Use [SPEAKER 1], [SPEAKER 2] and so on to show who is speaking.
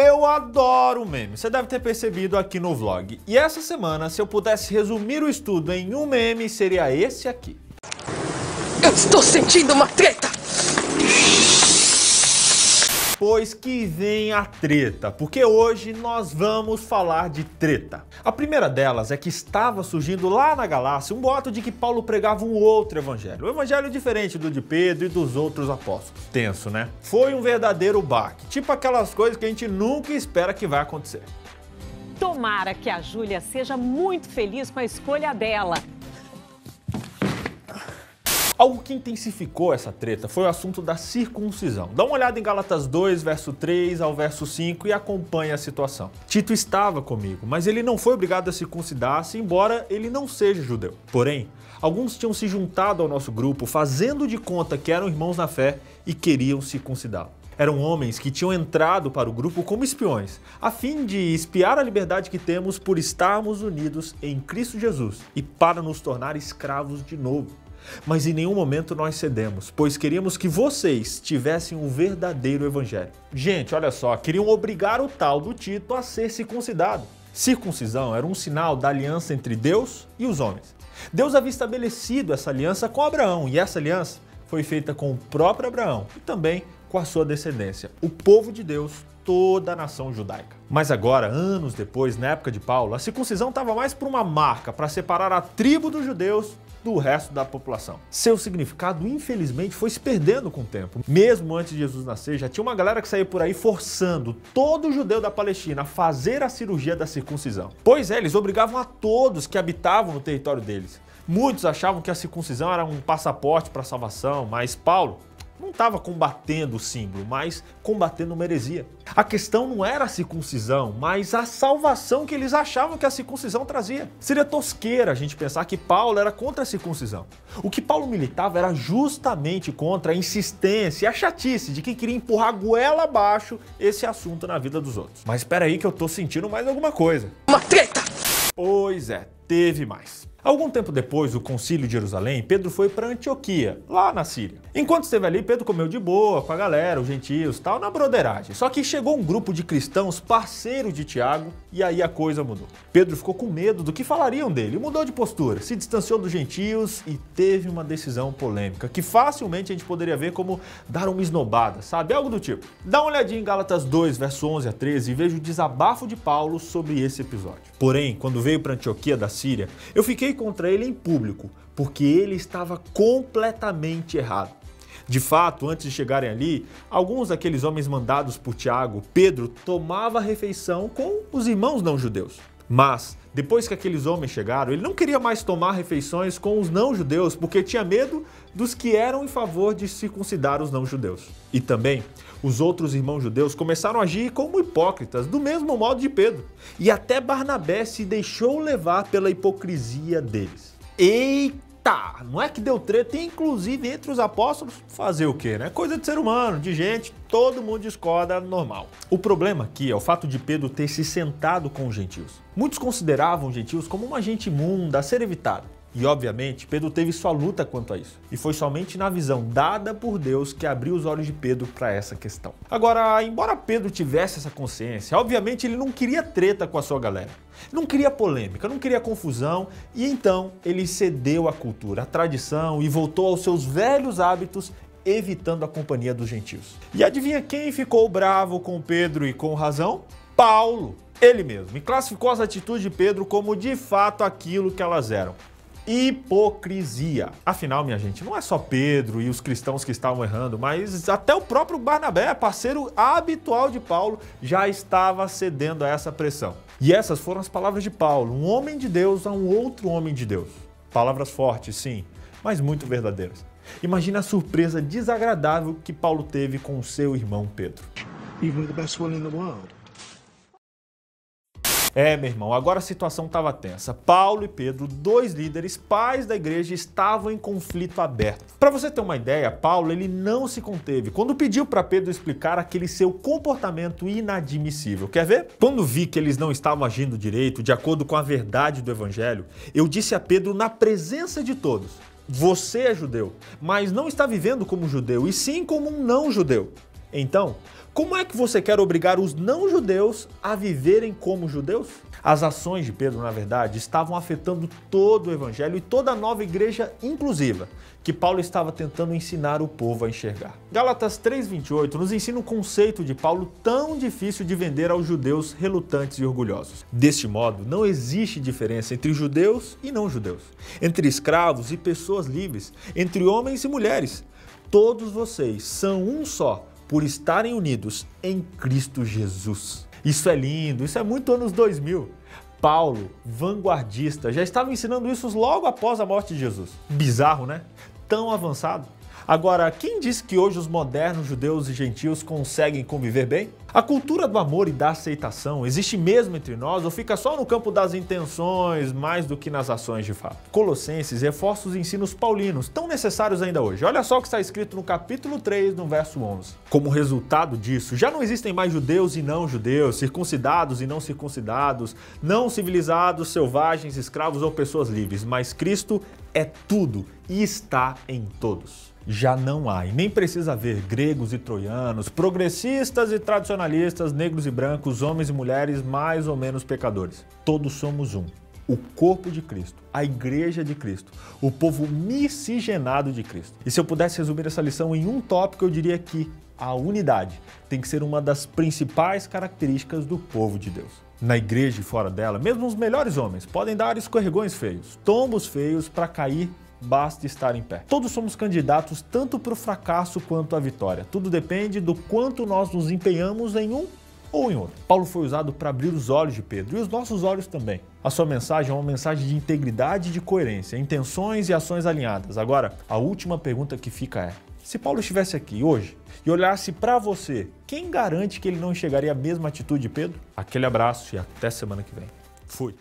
[SPEAKER 1] Eu adoro meme, você deve ter percebido aqui no vlog. E essa semana, se eu pudesse resumir o estudo em um meme, seria esse aqui.
[SPEAKER 2] Eu estou sentindo uma treta!
[SPEAKER 1] Pois que vem a treta, porque hoje nós vamos falar de treta. A primeira delas é que estava surgindo lá na Galácia um boato de que Paulo pregava um outro evangelho. Um evangelho diferente do de Pedro e dos outros apóstolos. Tenso, né? Foi um verdadeiro baque, tipo aquelas coisas que a gente nunca espera que vai acontecer.
[SPEAKER 3] Tomara que a Júlia seja muito feliz com a escolha dela.
[SPEAKER 1] Algo que intensificou essa treta foi o assunto da circuncisão. Dá uma olhada em Gálatas 2, verso 3 ao verso 5 e acompanhe a situação. Tito estava comigo, mas ele não foi obrigado a circuncidar-se, embora ele não seja judeu. Porém, alguns tinham se juntado ao nosso grupo, fazendo de conta que eram irmãos na fé e queriam circuncidá-lo. Eram homens que tinham entrado para o grupo como espiões, a fim de espiar a liberdade que temos por estarmos unidos em Cristo Jesus e para nos tornar escravos de novo. Mas em nenhum momento nós cedemos, pois queríamos que vocês tivessem um verdadeiro evangelho. Gente, olha só, queriam obrigar o tal do Tito a ser circuncidado. Circuncisão era um sinal da aliança entre Deus e os homens. Deus havia estabelecido essa aliança com Abraão, e essa aliança foi feita com o próprio Abraão e também com a sua descendência, o povo de Deus, toda a nação judaica. Mas agora, anos depois, na época de Paulo, a circuncisão estava mais por uma marca para separar a tribo dos judeus do resto da população. Seu significado, infelizmente, foi se perdendo com o tempo. Mesmo antes de Jesus nascer, já tinha uma galera que saía por aí forçando todo judeu da Palestina a fazer a cirurgia da circuncisão. Pois é, eles obrigavam a todos que habitavam no território deles. Muitos achavam que a circuncisão era um passaporte para a salvação, mas Paulo não estava combatendo o símbolo, mas combatendo uma heresia. A questão não era a circuncisão, mas a salvação que eles achavam que a circuncisão trazia. Seria tosqueira a gente pensar que Paulo era contra a circuncisão. O que Paulo militava era justamente contra a insistência e a chatice de quem queria empurrar goela abaixo esse assunto na vida dos outros. Mas espera aí que eu tô sentindo mais alguma coisa.
[SPEAKER 2] Uma treta!
[SPEAKER 1] Pois é, teve mais. Algum tempo depois do Concílio de Jerusalém, Pedro foi para Antioquia, lá na Síria. Enquanto esteve ali, Pedro comeu de boa com a galera, os gentios, tal, na broderagem. Só que chegou um grupo de cristãos parceiros de Tiago e aí a coisa mudou. Pedro ficou com medo do que falariam dele, mudou de postura, se distanciou dos gentios e teve uma decisão polêmica, que facilmente a gente poderia ver como dar uma esnobada, sabe? Algo do tipo. Dá uma olhadinha em Gálatas 2, verso 11 a 13 e veja o desabafo de Paulo sobre esse episódio. Porém, quando veio para Antioquia da Síria, eu fiquei contra ele em público, porque ele estava completamente errado. De fato, antes de chegarem ali, alguns daqueles homens mandados por Tiago, Pedro tomava refeição com os irmãos não-judeus. Mas, depois que aqueles homens chegaram, ele não queria mais tomar refeições com os não-judeus, porque tinha medo dos que eram em favor de circuncidar os não-judeus. E também, os outros irmãos judeus começaram a agir como hipócritas, do mesmo modo de Pedro. E até Barnabé se deixou levar pela hipocrisia deles. Eita! Não é que deu treta, inclusive entre os apóstolos? Fazer o quê, né? Coisa de ser humano, de gente, todo mundo discorda, normal. O problema aqui é o fato de Pedro ter se sentado com os gentios. Muitos consideravam os gentios como uma gente imunda a ser evitada. E, obviamente, Pedro teve sua luta quanto a isso. E foi somente na visão dada por Deus que abriu os olhos de Pedro para essa questão. Agora, embora Pedro tivesse essa consciência, obviamente ele não queria treta com a sua galera. Não queria polêmica, não queria confusão. E então ele cedeu à cultura, à tradição e voltou aos seus velhos hábitos, evitando a companhia dos gentios. E adivinha quem ficou bravo com Pedro e com razão? Paulo, ele mesmo. E classificou as atitudes de Pedro como de fato aquilo que elas eram. Hipocrisia. Afinal, minha gente, não é só Pedro e os cristãos que estavam errando, mas até o próprio Barnabé, parceiro habitual de Paulo, já estava cedendo a essa pressão. E essas foram as palavras de Paulo, um homem de Deus a um outro homem de Deus. Palavras fortes, sim, mas muito verdadeiras. Imagina a surpresa desagradável que Paulo teve com o seu irmão Pedro.
[SPEAKER 4] Even with the best will in the world.
[SPEAKER 1] É, meu irmão, agora a situação estava tensa. Paulo e Pedro, dois líderes, pais da igreja, estavam em conflito aberto. Para você ter uma ideia, Paulo ele não se conteve quando pediu para Pedro explicar aquele seu comportamento inadmissível. Quer ver? Quando vi que eles não estavam agindo direito, de acordo com a verdade do evangelho, eu disse a Pedro na presença de todos: você é judeu, mas não está vivendo como judeu, e sim como um não judeu. Então, Como é que você quer obrigar os não-judeus a viverem como judeus? As ações de Pedro, na verdade, estavam afetando todo o evangelho e toda a nova igreja inclusiva, que Paulo estava tentando ensinar o povo a enxergar. Gálatas 3:28 nos ensina um conceito de Paulo tão difícil de vender aos judeus relutantes e orgulhosos. Deste modo, não existe diferença entre judeus e não-judeus, entre escravos e pessoas livres, entre homens e mulheres. Todos vocês são um só, por estarem unidos em Cristo Jesus. Isso é lindo, isso é muito anos 2000. Paulo, vanguardista, já estava ensinando isso logo após a morte de Jesus. Bizarro, né? Tão avançado. Agora, quem disse que hoje os modernos judeus e gentios conseguem conviver bem? A cultura do amor e da aceitação existe mesmo entre nós ou fica só no campo das intenções mais do que nas ações de fato? Colossenses reforça os ensinos paulinos, tão necessários ainda hoje. Olha só o que está escrito no capítulo 3, no verso 11. Como resultado disso, já não existem mais judeus e não judeus, circuncidados e não circuncidados, não civilizados, selvagens, escravos ou pessoas livres, mas Cristo é tudo e está em todos. Já não há e nem precisa haver gregos e troianos, progressistas e tradicionalistas, negros e brancos, homens e mulheres mais ou menos pecadores. Todos somos um. O corpo de Cristo, a igreja de Cristo, o povo miscigenado de Cristo. E se eu pudesse resumir essa lição em um tópico, eu diria que a unidade tem que ser uma das principais características do povo de Deus. Na igreja e fora dela, mesmo os melhores homens podem dar escorregões feios, tombos feios para cair. Basta estar em pé. Todos somos candidatos tanto para o fracasso quanto à vitória. Tudo depende do quanto nós nos empenhamos em um ou em outro. Paulo foi usado para abrir os olhos de Pedro e os nossos olhos também. A sua mensagem é uma mensagem de integridade e de coerência, intenções e ações alinhadas. Agora, a última pergunta que fica é: se Paulo estivesse aqui hoje e olhasse para você, quem garante que ele não enxergaria a mesma atitude de Pedro? Aquele abraço e até semana que vem. Fui.